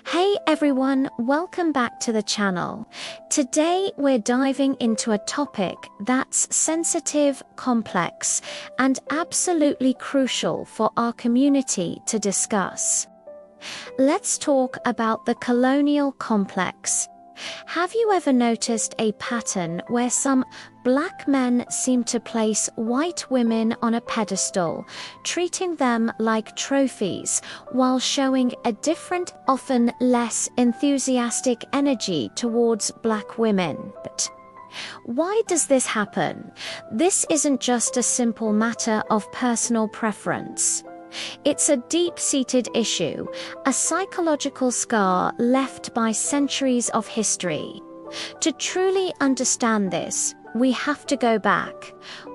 Hey everyone, welcome back to the channel. Today we're diving into a topic that's sensitive, complex, and absolutely crucial for our community to discuss. Let's talk about the colonial complex. Have you ever noticed a pattern where some black men seem to place white women on a pedestal, treating them like trophies, while showing a different, often less enthusiastic energy towards black women? But why does this happen? This isn't just a simple matter of personal preference. It's a deep-seated issue, a psychological scar left by centuries of history. To truly understand this, we have to go back.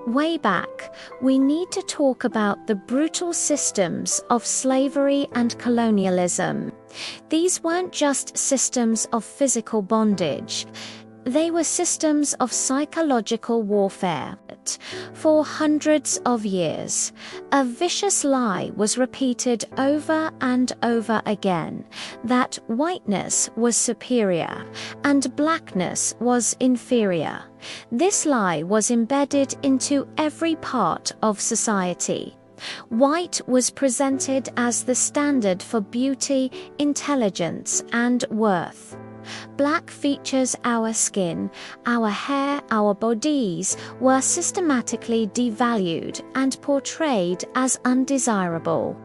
Way back, we need to talk about the brutal systems of slavery and colonialism. These weren't just systems of physical bondage. They were systems of psychological warfare. For hundreds of years, a vicious lie was repeated over and over again that whiteness was superior and blackness was inferior. This lie was embedded into every part of society. White was presented as the standard for beauty, intelligence, and worth. Black features, our skin, our hair, our bodies, were systematically devalued and portrayed as undesirable.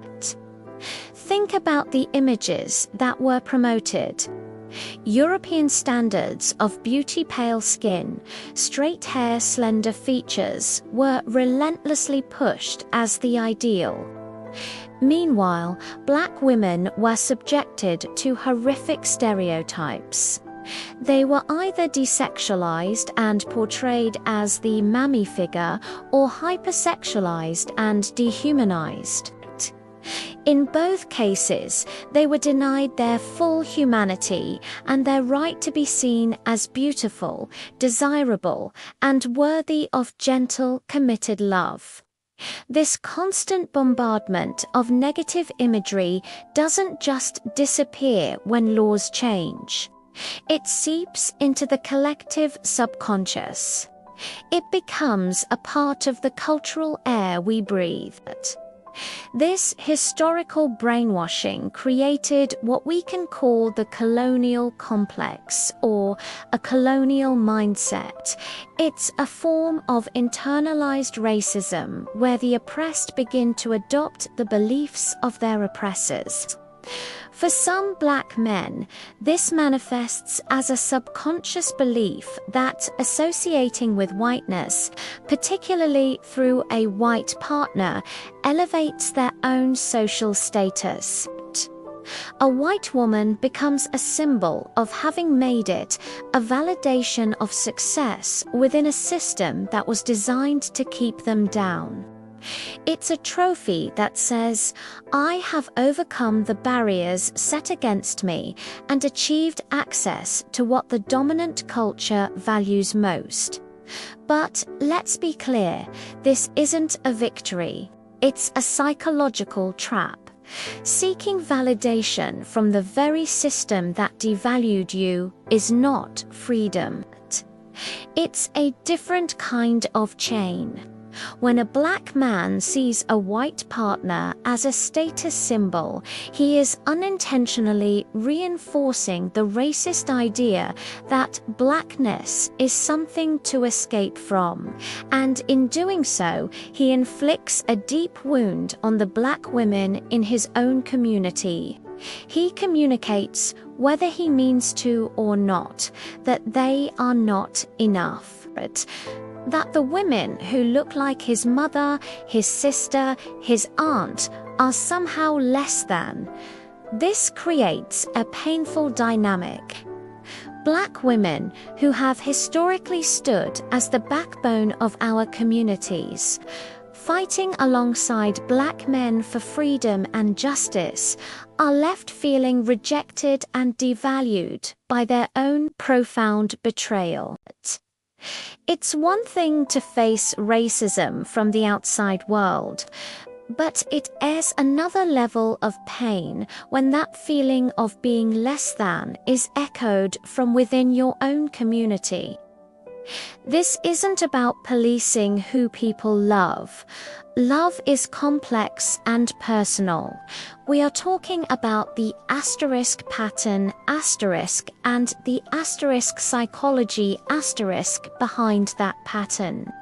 Think about the images that were promoted. European standards of beauty, pale skin, straight hair, slender features were relentlessly pushed as the ideal. Meanwhile, black women were subjected to horrific stereotypes. They were either desexualized and portrayed as the mammy figure, or hypersexualized and dehumanized. In both cases, they were denied their full humanity and their right to be seen as beautiful, desirable, and worthy of gentle, committed love. This constant bombardment of negative imagery doesn't just disappear when laws change. It seeps into the collective subconscious. It becomes a part of the cultural air we breathe. This historical brainwashing created what we can call the colonial complex, or a colonial mindset. It's a form of internalized racism where the oppressed begin to adopt the beliefs of their oppressors. For some black men, this manifests as a subconscious belief that associating with whiteness, particularly through a white partner, elevates their own social status. A white woman becomes a symbol of having made it, a validation of success within a system that was designed to keep them down. It's a trophy that says, I have overcome the barriers set against me and achieved access to what the dominant culture values most. But let's be clear, this isn't a victory. It's a psychological trap. Seeking validation from the very system that devalued you is not freedom. It's a different kind of chain. When a black man sees a white partner as a status symbol, he is unintentionally reinforcing the racist idea that blackness is something to escape from, and in doing so, he inflicts a deep wound on the black women in his own community. He communicates, whether he means to or not, that they are not enough. That the women who look like his mother, his sister, his aunt are somehow less than. This creates a painful dynamic. Black women, who have historically stood as the backbone of our communities, fighting alongside black men for freedom and justice, are left feeling rejected and devalued by their own profound betrayal. It's one thing to face racism from the outside world, But it adds another level of pain when that feeling of being less than is echoed from within your own community. This isn't about policing who people love. Love is complex and personal. We are talking about the asterisk pattern asterisk and the asterisk psychology asterisk behind that pattern.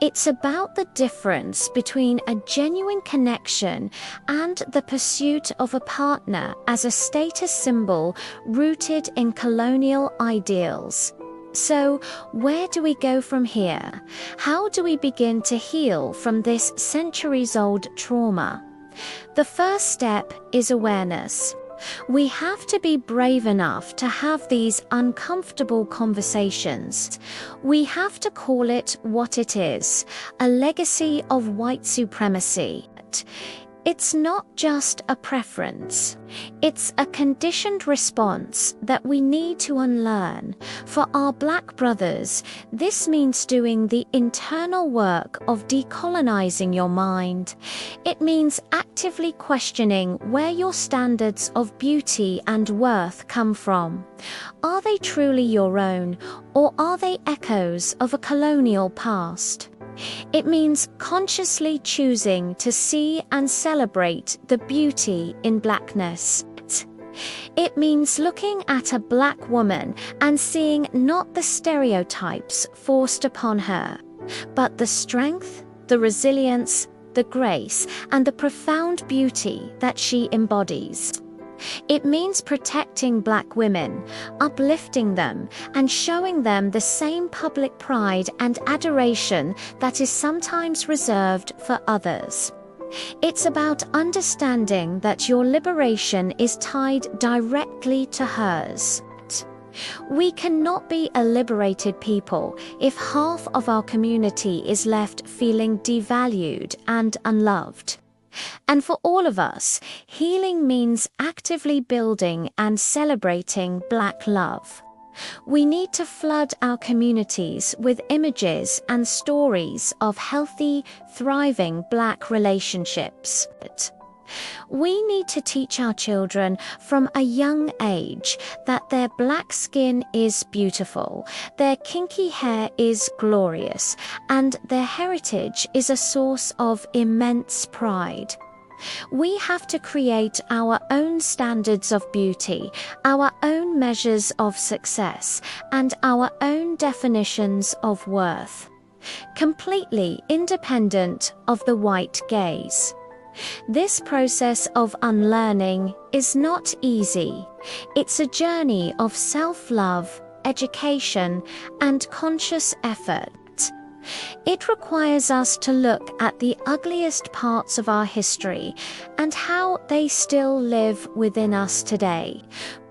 It's about the difference between a genuine connection and the pursuit of a partner as a status symbol rooted in colonial ideals. So, where do we go from here? How do we begin to heal from this centuries-old trauma? The first step is awareness. We have to be brave enough to have these uncomfortable conversations. We have to call it what it is, a legacy of white supremacy. It's not just a preference. It's a conditioned response that we need to unlearn. For our Black brothers, this means doing the internal work of decolonizing your mind. It means actively questioning where your standards of beauty and worth come from. Are they truly your own, or are they echoes of a colonial past? It means consciously choosing to see and celebrate the beauty in Blackness. It means looking at a Black woman and seeing not the stereotypes forced upon her, but the strength, the resilience, the grace, and the profound beauty that she embodies. It means protecting Black women, uplifting them, and showing them the same public pride and adoration that is sometimes reserved for others. It's about understanding that your liberation is tied directly to hers. We cannot be a liberated people if half of our community is left feeling devalued and unloved. And for all of us, healing means actively building and celebrating Black love. We need to flood our communities with images and stories of healthy, thriving Black relationships. We need to teach our children from a young age that their Black skin is beautiful, their kinky hair is glorious, and their heritage is a source of immense pride. We have to create our own standards of beauty, our own measures of success, and our own definitions of worth, completely independent of the white gaze. This process of unlearning is not easy. It's a journey of self-love, education, and conscious effort. It requires us to look at the ugliest parts of our history and how they still live within us today.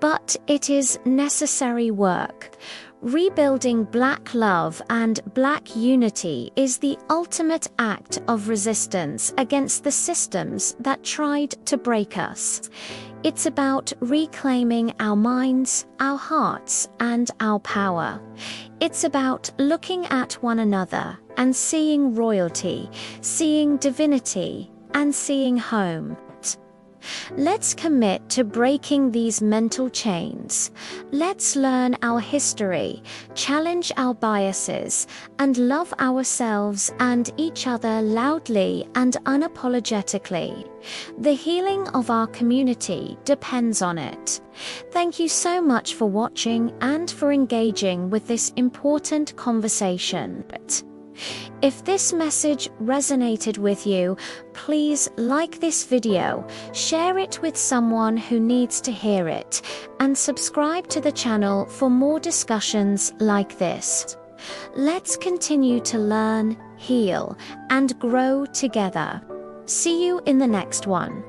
But it is necessary work. Rebuilding Black love and Black unity is the ultimate act of resistance against the systems that tried to break us. It's about reclaiming our minds, our hearts, and our power. It's about looking at one another and seeing royalty, seeing divinity, and seeing home. Let's commit to breaking these mental chains. Let's learn our history, challenge our biases, and love ourselves and each other loudly and unapologetically. The healing of our community depends on it. Thank you so much for watching and for engaging with this important conversation. If this message resonated with you, please like this video, share it with someone who needs to hear it, and subscribe to the channel for more discussions like this. Let's continue to learn, heal, and grow together. See you in the next one.